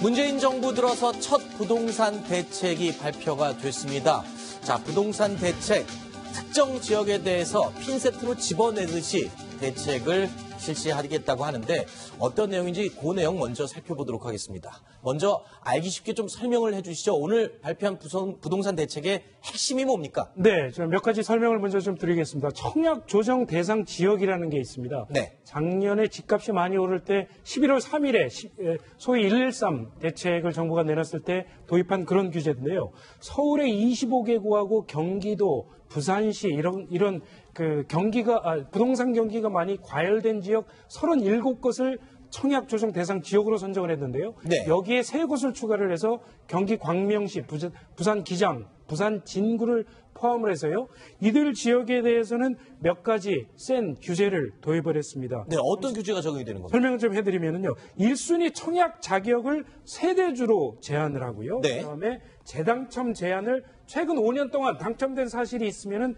문재인 정부 들어서 첫 부동산 대책이 발표가 됐습니다. 자, 부동산 대책, 특정 지역에 대해서 핀세트로 집어내듯이 대책을 실시하겠다고 하는데 어떤 내용인지 그 내용 먼저 살펴보도록 하겠습니다. 먼저 알기 쉽게 좀 설명을 해주시죠. 오늘 발표한 부동산 대책의 핵심이 뭡니까? 네, 저 몇 가지 설명을 먼저 좀 드리겠습니다. 청약 조정 대상 지역이라는 게 있습니다. 네. 작년에 집값이 많이 오를 때 11월 3일에 소위 113 대책을 정부가 내놨을 때 도입한 그런 규제인데요. 서울의 25개구하고 경기도, 부산시 이런 그 부동산 경기가 많이 과열된 지역 37곳을 청약 조정 대상 지역으로 선정을 했는데요. 네. 여기에 3곳을 추가를 해서 경기 광명시, 부산 기장, 부산 진구를 포함을 해서요. 이들 지역에 대해서는 몇 가지 센 규제를 도입을 했습니다. 네, 어떤 규제가 적용이 되는 겁니까? 설명을 좀 해드리면요. 1순위 청약 자격을 세대주로 제한을 하고요. 네. 그다음에 재당첨 제한을 최근 5년 동안 당첨된 사실이 있으면은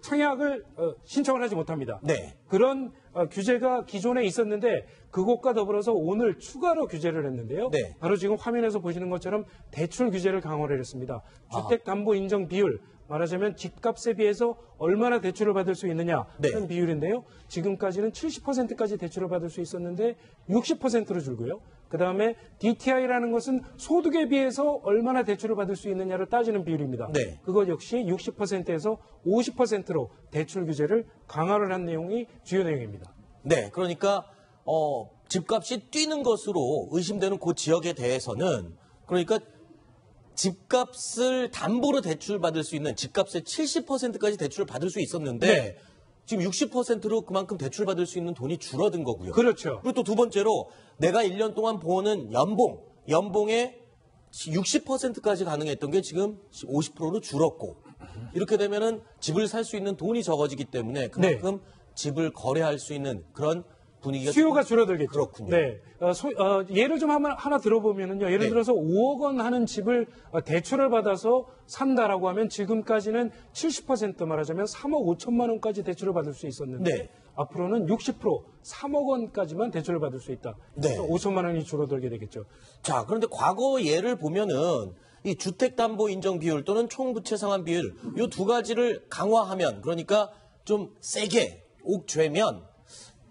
청약을 신청을 하지 못합니다. 네. 그런 규제가 기존에 있었는데 그것과 더불어서 오늘 추가로 규제를 했는데요. 네. 바로 지금 화면에서 보시는 것처럼 대출 규제를 강화를 했습니다. 주택담보 인정 비율, 말하자면 집값에 비해서 얼마나 대출을 받을 수 있느냐 하는 네. 비율인데요. 지금까지는 70%까지 대출을 받을 수 있었는데 60%로 줄고요. 그다음에 DTI라는 것은 소득에 비해서 얼마나 대출을 받을 수 있느냐를 따지는 비율입니다. 네. 그것 역시 60%에서 50%로 대출 규제를 강화를 한 내용이 주요 내용입니다. 네, 그러니까 집값이 뛰는 것으로 의심되는 그 지역에 대해서는 그러니까 집값을 담보로 대출받을 수 있는 집값의 70%까지 대출을 받을 수 있었는데 네. 지금 60%로 그만큼 대출받을 수 있는 돈이 줄어든 거고요. 그렇죠. 그리고 또 두 번째로 내가 1년 동안 버는 연봉의 60%까지 가능했던 게 지금 50%로 줄었고 이렇게 되면은 집을 살 수 있는 돈이 적어지기 때문에 그만큼 집을 거래할 수 있는 그런 분위기가 수요가 줄어들겠죠. 그렇군요. 네. 예를 좀 하나 들어보면은요. 예를 네. 들어서 5억 원 하는 집을 대출을 받아서 산다라고 하면 지금까지는 70% 말하자면 3억 5천만 원까지 대출을 받을 수 있었는데 네. 앞으로는 60% 3억 원까지만 대출을 받을 수 있다. 네. 5천만 원이 줄어들게 되겠죠. 자, 그런데 과거 예를 보면은 이 주택담보 인정 비율 또는 총부채 상환 비율 이 두 가지를 강화하면 그러니까 좀 세게 옥죄면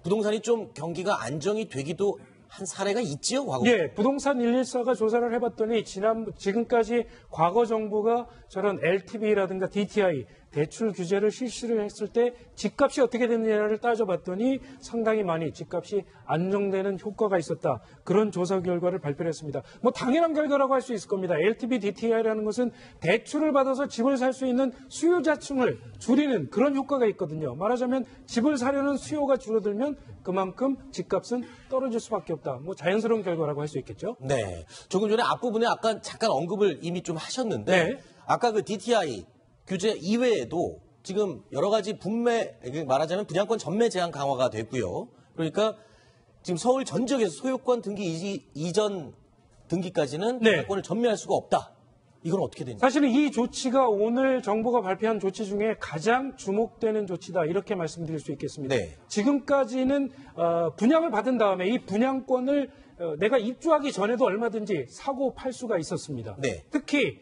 부동산이 좀 경기가 안정이 되기도 한 사례가 있지요, 과거. 예, 부동산 114가 조사를 해봤더니 지금까지 과거 정부가 저런 LTV라든가 DTI 대출 규제를 실시를 했을 때 집값이 어떻게 됐느냐를 따져봤더니 상당히 많이 집값이 안정되는 효과가 있었다. 그런 조사 결과를 발표를 했습니다. 뭐 당연한 결과라고 할 수 있을 겁니다. LTV, DTI라는 것은 대출을 받아서 집을 살 수 있는 수요자층을 줄이는 그런 효과가 있거든요. 말하자면 집을 사려는 수요가 줄어들면 그만큼 집값은 떨어질 수밖에 없다. 뭐 자연스러운 결과라고 할 수 있겠죠. 네. 조금 전에 앞부분에 아까 잠깐 언급을 이미 좀 하셨는데 네. 아까 그 DTI 규제 이외에도 지금 여러 가지 말하자면 분양권 전매 제한 강화가 됐고요. 그러니까 지금 서울 전 지역에서 소유권 등기 이전 등기까지는 네. 분양권을 전매할 수가 없다. 이건 어떻게 되는지. 사실은 이 조치가 오늘 정부가 발표한 조치 중에 가장 주목되는 조치다 이렇게 말씀드릴 수 있겠습니다. 네. 지금까지는 분양을 받은 다음에 이 분양권을 내가 입주하기 전에도 얼마든지 사고 팔 수가 있었습니다. 네. 특히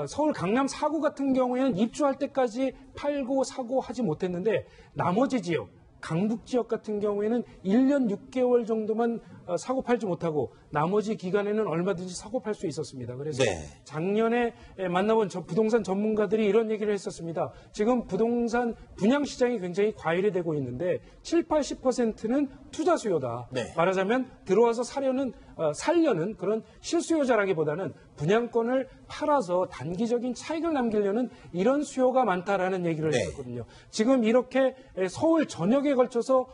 서울 강남 4구 같은 경우에는 입주할 때까지 팔고 사고 하지 못했는데 나머지 지역 강북 지역 같은 경우에는 1년 6개월 정도만 사고 팔지 못하고 나머지 기간에는 얼마든지 사고 팔 수 있었습니다. 그래서 네. 작년에 만나본 부동산 전문가들이 이런 얘기를 했었습니다. 지금 부동산 분양 시장이 굉장히 과열이 되고 있는데 7, 80%는 투자 수요다. 네. 말하자면 들어와서 살려는 그런 실수요자라기보다는 분양권을 팔아서 단기적인 차익을 남기려는 이런 수요가 많다라는 얘기를 네. 했었거든요. 지금 이렇게 서울 전역에 걸쳐서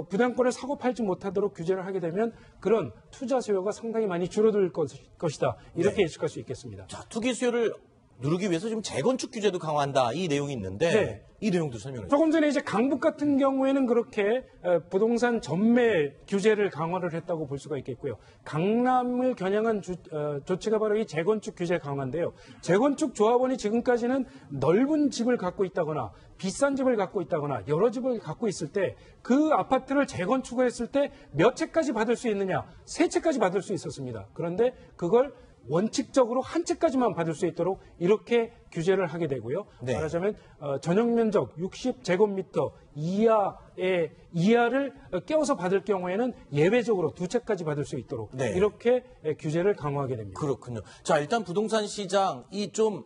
분양권을 사고 팔지 못하도록 규제를 하게 되면 그런 투자 수요가 상당히 많이 줄어들 것이다. 이렇게 네. 예측할 수 있겠습니다. 자, 투기 수요를 누르기 위해서 지금 재건축 규제도 강화한다 이 내용이 있는데 네. 이 내용도 설명해 주세요. 조금 전에 이제 강북 같은 경우에는 그렇게 부동산 전매 규제를 강화를 했다고 볼 수가 있겠고요. 강남을 겨냥한 조치가 바로 이 재건축 규제 강화인데요. 재건축 조합원이 지금까지는 넓은 집을 갖고 있다거나 비싼 집을 갖고 있다거나 여러 집을 갖고 있을 때 그 아파트를 재건축을 했을 때 몇 채까지 받을 수 있느냐, 3채까지 받을 수 있었습니다. 그런데 그걸 원칙적으로 한 채까지만 받을 수 있도록 이렇게 규제를 하게 되고요. 네. 말하자면 전용 면적 60제곱미터 이하를 껴서 받을 경우에는 예외적으로 2채까지 받을 수 있도록 네. 이렇게 규제를 강화하게 됩니다. 그렇군요. 자, 일단 부동산 시장이 좀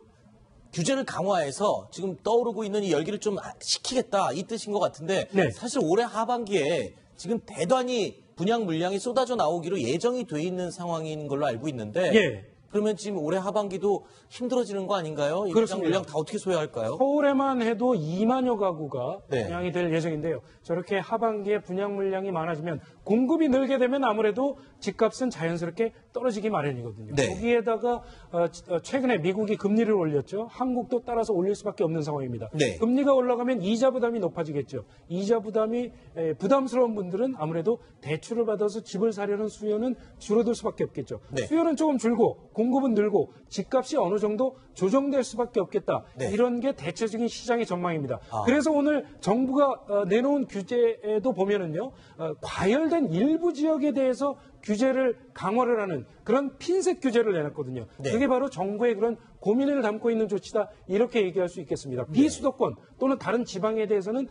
규제를 강화해서 지금 떠오르고 있는 이 열기를 좀 식히겠다 이 뜻인 것 같은데 네. 사실 올해 하반기에 지금 대단히 분양 물량이 쏟아져 나오기로 예정이 돼 있는 상황인 걸로 알고 있는데 예. 그러면 지금 올해 하반기도 힘들어지는 거 아닌가요? 이 분양 그렇습니다. 물량 다 어떻게 소화할까요? 서울에만 해도 2만여 가구가 네. 분양이 될 예정인데요. 저렇게 하반기에 분양 물량이 많아지면 공급이 늘게 되면 아무래도 집값은 자연스럽게 떨어지기 마련이거든요. 네. 거기에다가 최근에 미국이 금리를 올렸죠. 한국도 따라서 올릴 수밖에 없는 상황입니다. 네. 금리가 올라가면 이자 부담이 높아지겠죠. 이자 부담이 부담스러운 분들은 아무래도 대출을 받아서 집을 사려는 수요는 줄어들 수밖에 없겠죠. 네. 수요는 조금 줄고 공급은 늘고 집값이 어느 정도 조정될 수밖에 없겠다. 네. 이런 게 대체적인 시장의 전망입니다. 아. 그래서 오늘 정부가 내놓은 규제에도 보면은요, 과열된 일부 지역에 대해서 규제를 강화를 하는 그런 핀셋 규제를 내놨거든요. 네. 그게 바로 정부의 그런 고민을 담고 있는 조치다 이렇게 얘기할 수 있겠습니다. 비수도권 또는 다른 지방에 대해서는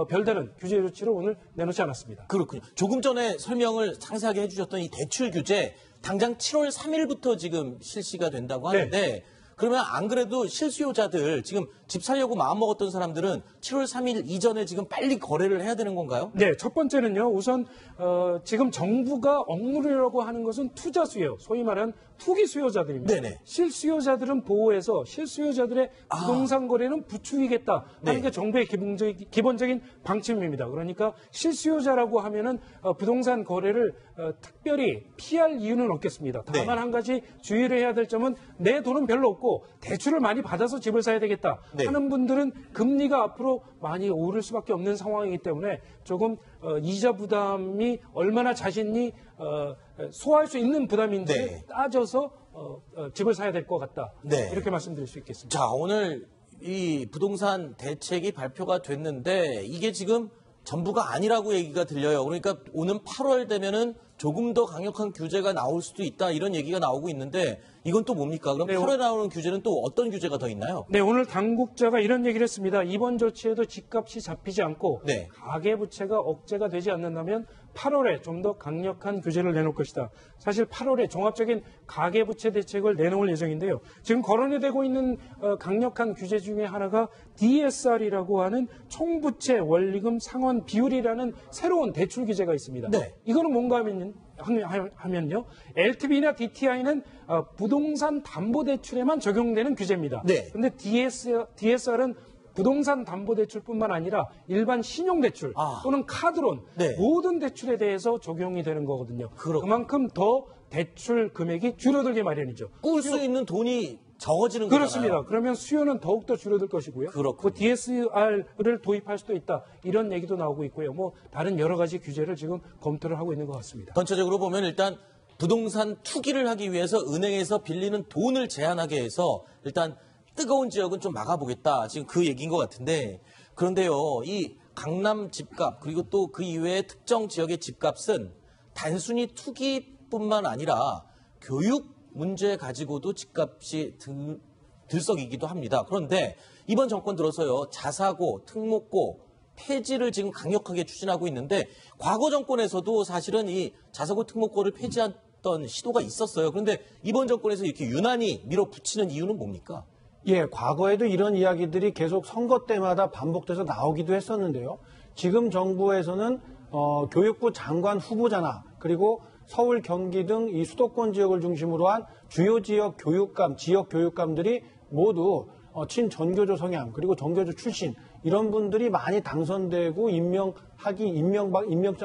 별다른 규제 조치를 오늘 내놓지 않았습니다. 그렇군요. 조금 전에 설명을 상세하게 해주셨던 이 대출 규제 당장 7월 3일부터 지금 실시가 된다고 하는데 그러면 안 그래도 실수요자들 지금 집 살려고 마음먹었던 사람들은 7월 3일 이전에 지금 빨리 거래를 해야 되는 건가요? 네, 첫 번째는요. 우선 지금 정부가 억누르려고 하는 것은 투자 수요, 소위 말하는 투기 수요자들입니다. 네네. 실수요자들은 보호해서 실수요자들의 부동산 거래는 부추기겠다 하는 네. 게 정부의 기본적인 방침입니다. 그러니까 실수요자라고 하면은 부동산 거래를 특별히 피할 이유는 없겠습니다. 다만 네. 한 가지 주의를 해야 될 점은 내 돈은 별로 없고 대출을 많이 받아서 집을 사야 되겠다 네. 하는 분들은 금리가 앞으로 많이 오를 수밖에 없는 상황이기 때문에 조금 이자 부담이 얼마나 자신이 소화할 수 있는 부담인지를 네. 따져서 집을 사야 될 것 같다. 네. 이렇게 말씀드릴 수 있겠습니다. 자, 오늘 이 부동산 대책이 발표가 됐는데 이게 지금 전부가 아니라고 얘기가 들려요. 그러니까 오는 8월 되면은 조금 더 강력한 규제가 나올 수도 있다 이런 얘기가 나오고 있는데 이건 또 뭡니까? 그럼 네, 8월에 나오는 규제는 또 어떤 규제가 더 있나요? 네, 오늘 당국자가 이런 얘기를 했습니다. 이번 조치에도 집값이 잡히지 않고 네. 가계부채가 억제가 되지 않는다면 8월에 좀 더 강력한 규제를 내놓을 것이다. 사실 8월에 종합적인 가계부채 대책을 내놓을 예정인데요. 지금 거론이 되고 있는 강력한 규제 중에 하나가 DSR이라고 하는 총부채 원리금 상환 비율이라는 새로운 대출 규제가 있습니다. 네. 이거는 뭔가 하면요. LTV나 DTI는 부동산 담보대출에만 적용되는 규제입니다. 네. 그런데 DSR은 부동산 담보대출뿐만 아니라 일반 신용대출 또는 카드론 네. 모든 대출에 대해서 적용이 되는 거거든요. 그렇군요. 그만큼 더 대출 금액이 줄어들게 마련이죠. 꿀 수 있는 돈이 적어지는 그렇습니다. 거잖아요. 그러면 수요는 더욱더 줄어들 것이고요. 그렇군요. DSR을 도입할 수도 있다. 이런 얘기도 나오고 있고요. 뭐 다른 여러 가지 규제를 지금 검토를 하고 있는 것 같습니다. 전체적으로 보면 일단 부동산 투기를 하기 위해서 은행에서 빌리는 돈을 제한하게 해서 일단 뜨거운 지역은 좀 막아보겠다. 지금 그 얘기인 것 같은데 그런데요. 이 강남 집값 그리고 또 그 이외의 특정 지역의 집값은 단순히 투기뿐만 아니라 교육 문제 가지고도 집값이 들썩이기도 합니다. 그런데 이번 정권 들어서요. 자사고, 특목고 폐지를 지금 강력하게 추진하고 있는데 과거 정권에서도 사실은 이 자사고, 특목고를 폐지했던 시도가 있었어요. 그런데 이번 정권에서 이렇게 유난히 밀어붙이는 이유는 뭡니까? 예, 과거에도 이런 이야기들이 계속 선거 때마다 반복돼서 나오기도 했었는데요. 지금 정부에서는 교육부 장관 후보자나 그리고 서울, 경기 등 이 수도권 지역을 중심으로 한 주요 지역 교육감, 지역 교육감들이 모두 친전교조 성향 그리고 전교조 출신 이런 분들이 많이 당선되고 임명장을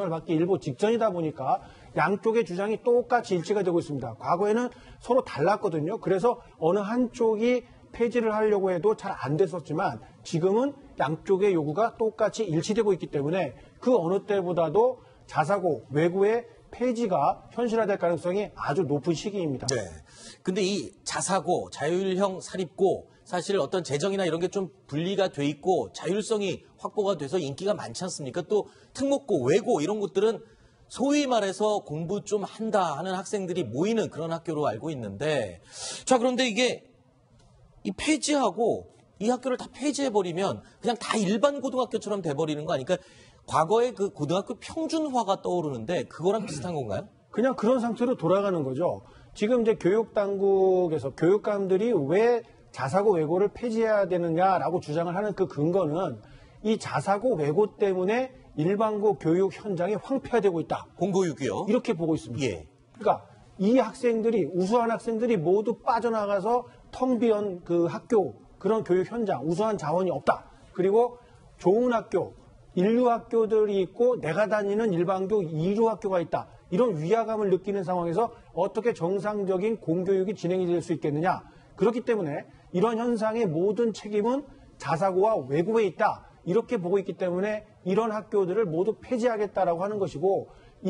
받기 일보 직전이다 보니까 양쪽의 주장이 똑같이 일치가 되고 있습니다. 과거에는 서로 달랐거든요. 그래서 어느 한쪽이 폐지를 하려고 해도 잘 안 됐었지만 지금은 양쪽의 요구가 똑같이 일치되고 있기 때문에 그 어느 때보다도 자사고, 외고의 폐지가 현실화될 가능성이 아주 높은 시기입니다. 네. 근데 이 자사고, 자율형 사립고 사실 어떤 재정이나 이런 게 좀 분리가 돼 있고 자율성이 확보가 돼서 인기가 많지 않습니까? 또 특목고, 외고 이런 곳들은 소위 말해서 공부 좀 한다 하는 학생들이 모이는 그런 학교로 알고 있는데, 자, 그런데 이게 이 폐지하고 이 학교를 다 폐지해버리면 그냥 다 일반 고등학교처럼 돼버리는 거 아니까? 과거에 그 고등학교 평준화가 떠오르는데 그거랑 비슷한 건가요? 그냥 그런 상태로 돌아가는 거죠. 지금 이제 교육당국에서 교육감들이 왜 자사고 외고를 폐지해야 되느냐라고 주장을 하는 그 근거는 이 자사고 외고 때문에 일반고 교육 현장이 황폐화되고 있다. 공고육이요. 이렇게 보고 있습니다. 예. 그러니까 이 학생들이, 우수한 학생들이 모두 빠져나가서 텅 비은 그 학교, 그런 교육 현장, 우수한 자원이 없다. 그리고 좋은 학교, 인류 학교들이 있고 내가 다니는 일반교 2류 학교가 있다. 이런 위화감을 느끼는 상황에서 어떻게 정상적인 공교육이 진행이 될 수 있겠느냐. 그렇기 때문에 이런 현상의 모든 책임은 자사고와 외고에 있다. 이렇게 보고 있기 때문에 이런 학교들을 모두 폐지하겠다라고 하는 것이고,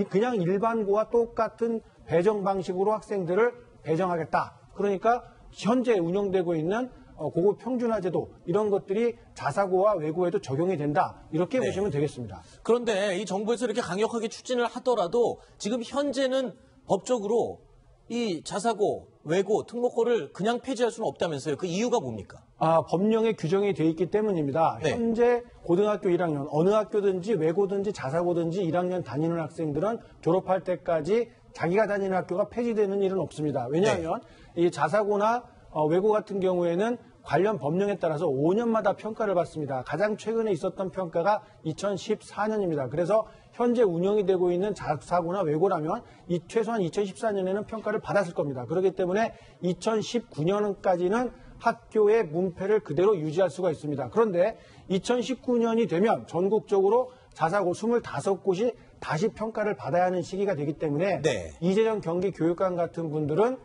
그냥 일반고와 똑같은 배정 방식으로 학생들을 배정하겠다. 그러니까 현재 운영되고 있는 고급 평준화 제도, 이런 것들이 자사고와 외고에도 적용이 된다. 이렇게 네. 보시면 되겠습니다. 그런데 이 정부에서 이렇게 강력하게 추진을 하더라도 지금 현재는 법적으로 이 자사고, 외고, 특목고를 그냥 폐지할 수는 없다면서요. 그 이유가 뭡니까? 법령에 규정이 되어 있기 때문입니다. 네. 현재 고등학교 1학년, 어느 학교든지 외고든지 자사고든지 1학년 다니는 학생들은 졸업할 때까지 자기가 다니는 학교가 폐지되는 일은 없습니다. 왜냐하면 이 자사고나 외고 같은 경우에는 관련 법령에 따라서 5년마다 평가를 받습니다. 가장 최근에 있었던 평가가 2014년입니다. 그래서 현재 운영이 되고 있는 자사고나 외고라면 최소한 2014년에는 평가를 받았을 겁니다. 그렇기 때문에 2019년까지는 학교의 문패를 그대로 유지할 수가 있습니다. 그런데 2019년이 되면 전국적으로 자사고 25곳이 다시 평가를 받아야 하는 시기가 되기 때문에 네. 이재정 경기교육감 같은 분들은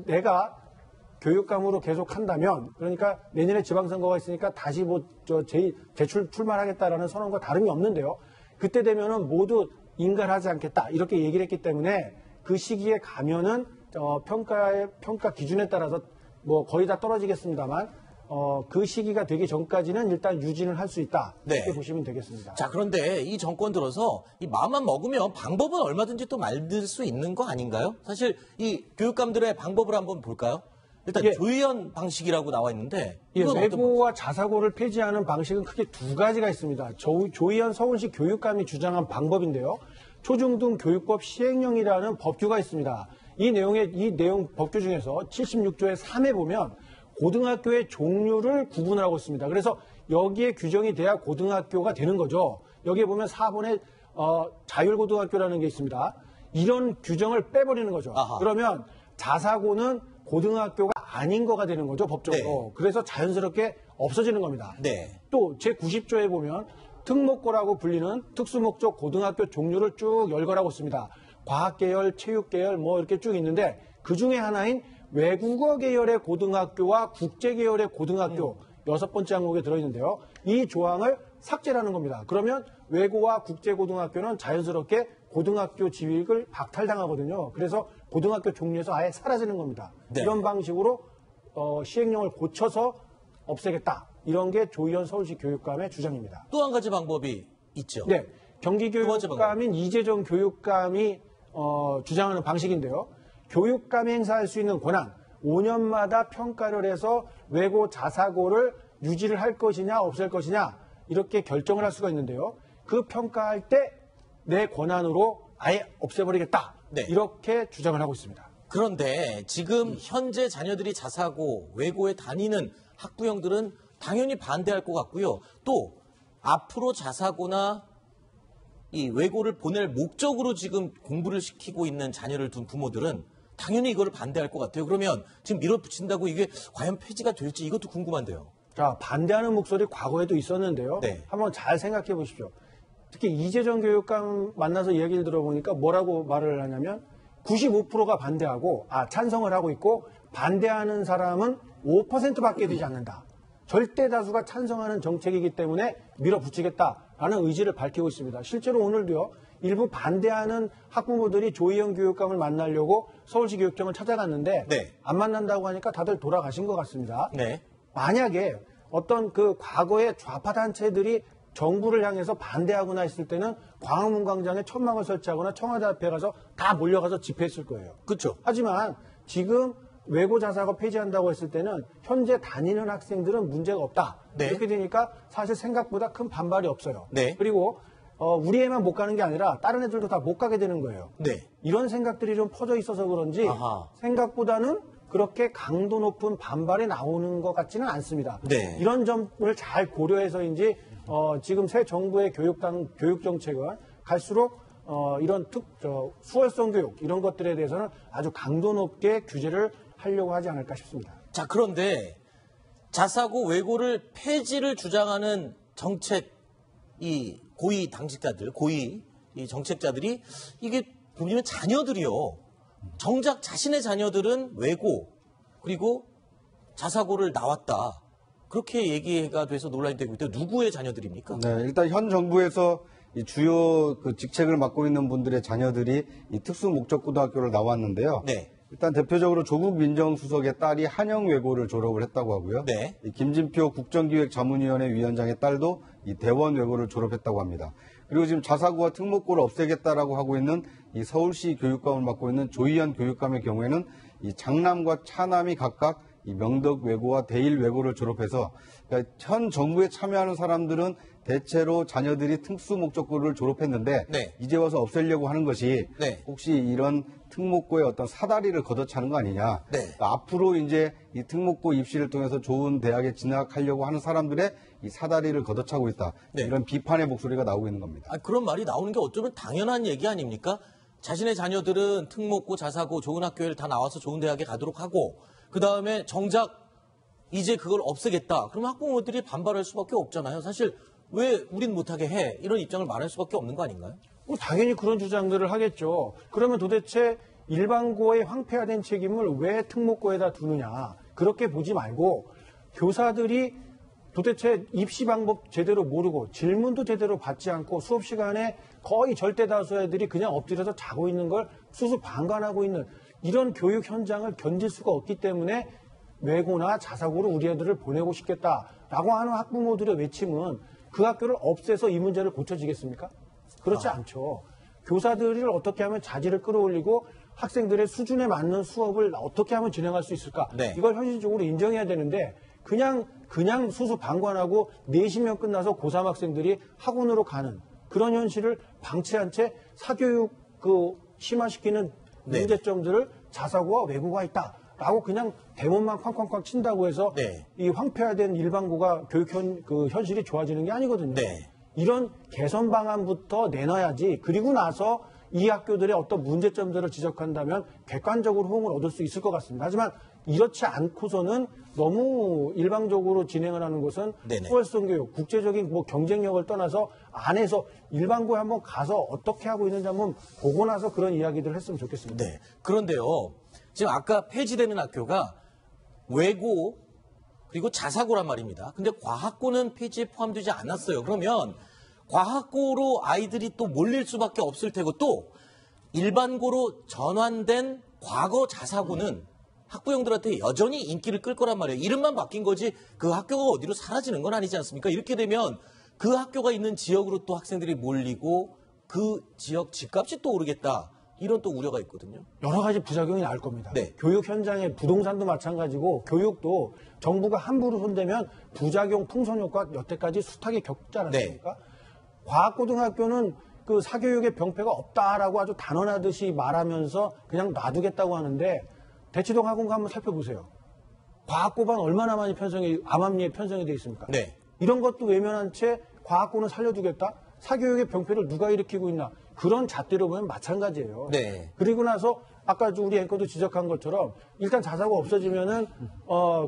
내가 교육감으로 계속 한다면, 그러니까 내년에 지방선거가 있으니까 다시 출마하겠다라는 선언과 다름이 없는데요. 그때 되면은 모두 인가하지 않겠다 이렇게 얘기를 했기 때문에 그 시기에 가면은 평가 기준에 따라서 뭐 거의 다 떨어지겠습니다만 그 시기가 되기 전까지는 일단 유지를 할 수 있다 이렇게 네. 보시면 되겠습니다. 자, 그런데 이 정권 들어서 이 마음만 먹으면 방법은 얼마든지 또 만들 수 있는 거 아닌가요? 사실 이 교육감들의 방법을 한번 볼까요? 일단 조의원 방식이라고 나와 있는데 이건 외고와 자사고를 폐지하는 방식은 크게 두 가지가 있습니다. 조희연 서울시 교육감이 주장한 방법인데요. 초중등 교육법 시행령이라는 법규가 있습니다. 이 내용 법규 중에서 76조의 3에 보면 고등학교의 종류를 구분을 하고 있습니다. 그래서 여기에 규정이 돼야 고등학교가 되는 거죠. 여기에 보면 4번에 자율고등학교라는 게 있습니다. 이런 규정을 빼버리는 거죠. 아하. 그러면 자사고는 고등학교가 아닌 거가 되는 거죠, 법적으로. 네. 그래서 자연스럽게 없어지는 겁니다. 네. 또 제90조에 보면 특목고라고 불리는 특수목적 고등학교 종류를 쭉 열거하고 있습니다. 과학계열, 체육계열 뭐 이렇게 쭉 있는데 그 중에 하나인 외국어 계열의 고등학교와 국제계열의 고등학교 6번째 항목에 들어있는데요. 이 조항을 삭제하는 겁니다. 그러면 외고와 국제고등학교는 자연스럽게 고등학교 지위를 박탈당하거든요. 그래서 고등학교 종류에서 아예 사라지는 겁니다. 네. 이런 방식으로 시행령을 고쳐서 없애겠다. 이런 게 조희연 서울시 교육감의 주장입니다. 또 한 가지 방법이 있죠. 네, 경기교육감인 이재정 교육감이 주장하는 방식인데요. 교육감이 행사할 수 있는 권한, 5년마다 평가를 해서 외고 자사고를 유지를 할 것이냐 없앨 것이냐 이렇게 결정을 할 수가 있는데요. 그 평가할 때 내 권한으로 아예 없애버리겠다. 네. 이렇게 주장을 하고 있습니다. 그런데 지금 현재 자녀들이 자사고, 외고에 다니는 학부형들은 당연히 반대할 것 같고요. 또 앞으로 자사고나 이 외고를 보낼 목적으로 지금 공부를 시키고 있는 자녀를 둔 부모들은 당연히 이거를 반대할 것 같아요. 그러면 지금 밀어붙인다고 이게 과연 폐지가 될지 이것도 궁금한데요. 자, 반대하는 목소리 과거에도 있었는데요. 네. 한번 잘 생각해 보십시오. 특히 이재정 교육감 만나서 이야기를 들어보니까 뭐라고 말을 하냐면 95%가 반대하고 찬성을 하고 있고 반대하는 사람은 5%밖에 되지 않는다. 절대 다수가 찬성하는 정책이기 때문에 밀어붙이겠다라는 의지를 밝히고 있습니다. 실제로 오늘도요. 일부 반대하는 학부모들이 조희연 교육감을 만나려고 서울시 교육청을 찾아갔는데 네. 안 만난다고 하니까 다들 돌아가신 것 같습니다. 네. 만약에 어떤 그 과거의 좌파 단체들이 정부를 향해서 반대하거나 했을 때는 광화문 광장에 천막을 설치하거나 청와대 앞에 가서 다 몰려가서 집회했을 거예요. 그렇죠. 하지만 지금 외고 자사고 폐지한다고 했을 때는 현재 다니는 학생들은 문제가 없다. 네. 이렇게 되니까 사실 생각보다 큰 반발이 없어요. 네. 그리고 우리 애만 못 가는 게 아니라 다른 애들도 다 못 가게 되는 거예요. 네. 이런 생각들이 좀 퍼져 있어서 그런지 아하. 생각보다는 그렇게 강도 높은 반발이 나오는 것 같지는 않습니다. 네. 이런 점을 잘 고려해서인지 지금 새 정부의 교육 정책은 갈수록 이런 수월성 교육 이런 것들에 대해서는 아주 강도 높게 규제를 하려고 하지 않을까 싶습니다. 자, 그런데 자사고 외고를 폐지를 주장하는 정책 이 고위 당직자들, 고위 이 정책자들이 이게 보면 자녀들이요. 정작 자신의 자녀들은 외고 그리고 자사고를 나왔다. 그렇게 얘기가 돼서 논란이 되고 있는데 누구의 자녀들입니까? 네, 일단 현 정부에서 이 주요 그 직책을 맡고 있는 분들의 자녀들이 이 특수목적고등학교를 나왔는데요. 네. 일단 대표적으로 조국 민정수석의 딸이 한영외고를 졸업을 했다고 하고요. 네. 이 김진표 국정기획자문위원회 위원장의 딸도 이 대원외고를 졸업했다고 합니다. 그리고 지금 자사고와 특목고를 없애겠다라고 하고 있는 이 서울시 교육감을 맡고 있는 조희연 교육감의 경우에는 이 장남과 차남이 각각 이 명덕외고와 대일외고를 졸업해서 그러니까 현 정부에 참여하는 사람들은 대체로 자녀들이 특수목적고를 졸업했는데 네. 이제 와서 없애려고 하는 것이 네. 혹시 이런 특목고의 어떤 사다리를 걷어차는 거 아니냐. 네. 그러니까 앞으로 이제 이 특목고 입시를 통해서 좋은 대학에 진학하려고 하는 사람들의 이 사다리를 걷어차고 있다. 네. 이런 비판의 목소리가 나오고 있는 겁니다. 아, 그런 말이 나오는 게 어쩌면 당연한 얘기 아닙니까? 자신의 자녀들은 특목고, 자사고, 좋은 학교를 다 나와서 좋은 대학에 가도록 하고 그 다음에 정작 이제 그걸 없애겠다. 그러면 학부모들이 반발할 수밖에 없잖아요. 사실 왜 우린 못하게 해? 이런 입장을 말할 수밖에 없는 거 아닌가요? 당연히 그런 주장들을 하겠죠. 그러면 도대체 일반고의 황폐화된 책임을 왜 특목고에다 두느냐. 그렇게 보지 말고 교사들이 도대체 입시 방법 제대로 모르고 질문도 제대로 받지 않고 수업 시간에 거의 절대 다수 애들이 그냥 엎드려서 자고 있는 걸 수수방관하고 있는 이런 교육 현장을 견딜 수가 없기 때문에 외고나 자사고로 우리 애들을 보내고 싶겠다라고 하는 학부모들의 외침은 그 학교를 없애서 이 문제를 고쳐지겠습니까? 그렇지 않죠. 교사들을 어떻게 하면 자질을 끌어올리고 학생들의 수준에 맞는 수업을 어떻게 하면 진행할 수 있을까? 네. 이걸 현실적으로 인정해야 되는데 그냥 수수방관하고 내신면 끝나서 고3 학생들이 학원으로 가는 그런 현실을 방치한 채 사교육 심화시키는 네. 문제점들을 자사고와 외고가 있다라고 그냥 대문만 쾅쾅쾅 친다고 해서 네. 이 황폐화된 일반고가 교육 현실이 좋아지는 게 아니거든요. 네. 이런 개선 방안부터 내놔야지. 그리고 나서 이 학교들의 어떤 문제점들을 지적한다면 객관적으로 호응을 얻을 수 있을 것 같습니다. 하지만 이렇지 않고서는 너무 일방적으로 진행을 하는 것은 네네. 수월성 교육, 국제적인 경쟁력을 떠나서 안에서 일반고에 한번 가서 어떻게 하고 있는지 한번 보고 나서 그런 이야기들을 했으면 좋겠습니다. 네. 그런데요. 지금 아까 폐지되는 학교가 외고 그리고 자사고란 말입니다. 근데 과학고는 폐지에 포함되지 않았어요. 그러면 과학고로 아이들이 또 몰릴 수밖에 없을 테고 또 일반고로 전환된 과거 자사고는 학부형들한테 여전히 인기를 끌 거란 말이에요. 이름만 바뀐 거지 그 학교가 어디로 사라지는 건 아니지 않습니까? 이렇게 되면 그 학교가 있는 지역으로 또 학생들이 몰리고 그 지역 집값이 또 오르겠다. 이런 또 우려가 있거든요. 여러 가지 부작용이 나올 겁니다. 네. 교육 현장의 부동산도 마찬가지고 교육도 정부가 함부로 손대면 부작용, 풍선 효과 여태까지 숱하게 겪지 않았습니까? 과학고등학교는 그 사교육의 병폐가 없다라고 아주 단언하듯이 말하면서 그냥 놔두겠다고 하는데 대치동 학원가 한번 살펴보세요. 과학고반 얼마나 많이 암암리에 편성이 돼 있습니까? 네. 이런 것도 외면한 채 과학고는 살려두겠다? 사교육의 병폐를 누가 일으키고 있나? 그런 잣대로 보면 마찬가지예요. 네. 그리고 나서 아까 우리 앵커도 지적한 것처럼 일단 자사고 없어지면은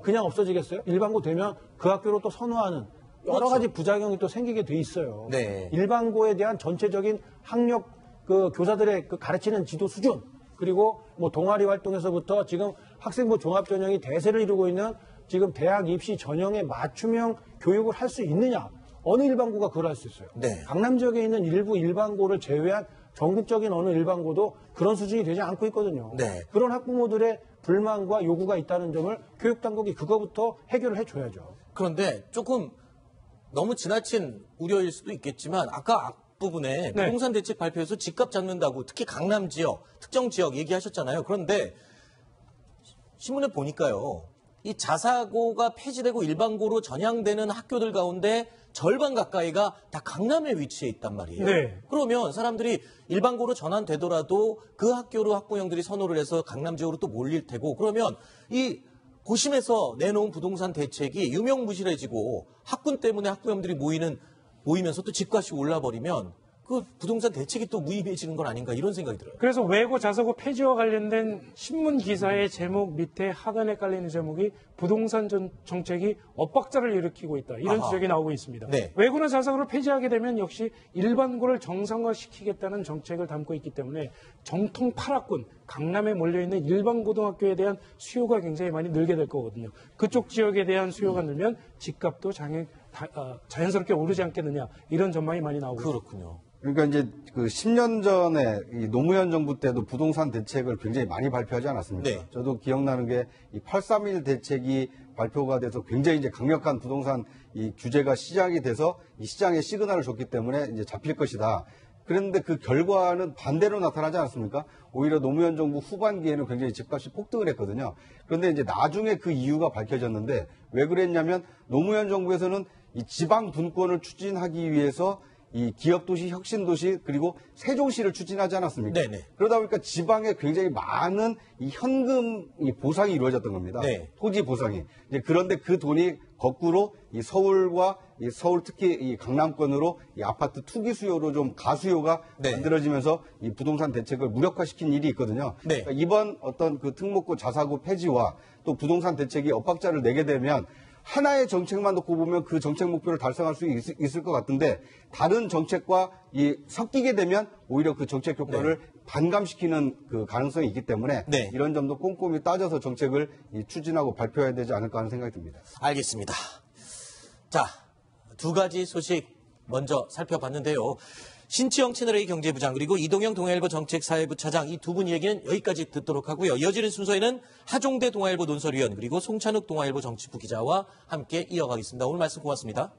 그냥 없어지겠어요? 일반고 되면 그 학교로 또 선호하는 여러 그렇죠. 가지 부작용이 또 생기게 돼 있어요. 네. 일반고에 대한 전체적인 학력 교사들의 가르치는 지도 수준 그리고 동아리 활동에서부터 지금 학생부 종합전형이 대세를 이루고 있는 지금 대학 입시 전형에 맞춤형 교육을 할 수 있느냐? 어느 일반고가 그걸 할 수 있어요? 네. 강남 지역에 있는 일부 일반고를 제외한 전국적인 어느 일반고도 그런 수준이 되지 않고 있거든요. 네. 그런 학부모들의 불만과 요구가 있다는 점을 교육당국이 그거부터 해결을 해줘야죠. 그런데 조금 너무 지나친 우려일 수도 있겠지만 아까 앞부분에 네. 부동산 대책 발표에서 집값 잡는다고 특히 강남 지역, 특정 지역 얘기하셨잖아요. 그런데 신문에 보니까요. 이 자사고가 폐지되고 일반고로 전향되는 학교들 가운데 절반 가까이가 다 강남에 위치해 있단 말이에요. 네. 그러면 사람들이 일반고로 전환되더라도 그 학교로 학부형들이 선호를 해서 강남 지역으로 또 몰릴 테고 그러면 이 고심에서 내놓은 부동산 대책이 유명무실해지고 학군 때문에 학부형들이 모이면서 또 집값이 올라버리면 그 부동산 대책이 또 무의미해지는 건 아닌가 이런 생각이 들어요. 그래서 외고 자사고 폐지와 관련된 신문 기사의 제목 밑에 하단에 깔리는 제목이 부동산 정책이 엇박자를 일으키고 있다. 이런 아하. 지적이 나오고 있습니다. 네. 외고나 자사고를 폐지하게 되면 역시 일반고를 정상화시키겠다는 정책을 담고 있기 때문에 정통 8학군, 강남에 몰려있는 일반고등학교에 대한 수요가 굉장히 많이 늘게 될 거거든요. 그쪽 지역에 대한 수요가 늘면 집값도 자연스럽게 오르지 않겠느냐 이런 전망이 많이 나오고 있습니다. 그렇군요. 그러니까 이제 그 10년 전에 이 노무현 정부 때도 부동산 대책을 굉장히 많이 발표하지 않았습니까? 네. 저도 기억나는 게 이 831 대책이 발표가 돼서 굉장히 이제 강력한 부동산 이 규제가 시작이 돼서 이 시장에 시그널을 줬기 때문에 이제 잡힐 것이다. 그런데 그 결과는 반대로 나타나지 않았습니까? 오히려 노무현 정부 후반기에는 굉장히 집값이 폭등을 했거든요. 그런데 이제 나중에 그 이유가 밝혀졌는데 왜 그랬냐면 노무현 정부에서는 이 지방 분권을 추진하기 위해서 이 기업도시, 혁신도시, 그리고 세종시를 추진하지 않았습니까? 네네. 그러다 보니까 지방에 굉장히 많은 이 현금 이 보상이 이루어졌던 겁니다. 네. 토지 보상이. 이제 그런데 그 돈이 거꾸로 이 서울과 이 서울 특히 이 강남권으로 이 아파트 투기 수요로 좀 가수요가 네. 만들어지면서 이 부동산 대책을 무력화시킨 일이 있거든요. 네. 그러니까 이번 어떤 그 특목고 자사고 폐지와 또 부동산 대책이 엇박자를 내게 되면 하나의 정책만 놓고 보면 그 정책 목표를 달성할 수 있을 것 같은데 다른 정책과 섞이게 되면 오히려 그 정책 효과를 반감시키는 그 가능성이 있기 때문에 네. 이런 점도 꼼꼼히 따져서 정책을 추진하고 발표해야 되지 않을까 하는 생각이 듭니다. 알겠습니다. 자, 두 가지 소식 먼저 살펴봤는데요. 신치영 채널A 경제부장 그리고 이동영 동아일보 정책사회부 차장 이 두 분 얘기는 여기까지 듣도록 하고요. 이어지는 순서에는 하종대 동아일보 논설위원 그리고 송찬욱 동아일보 정치부 기자와 함께 이어가겠습니다. 오늘 말씀 고맙습니다.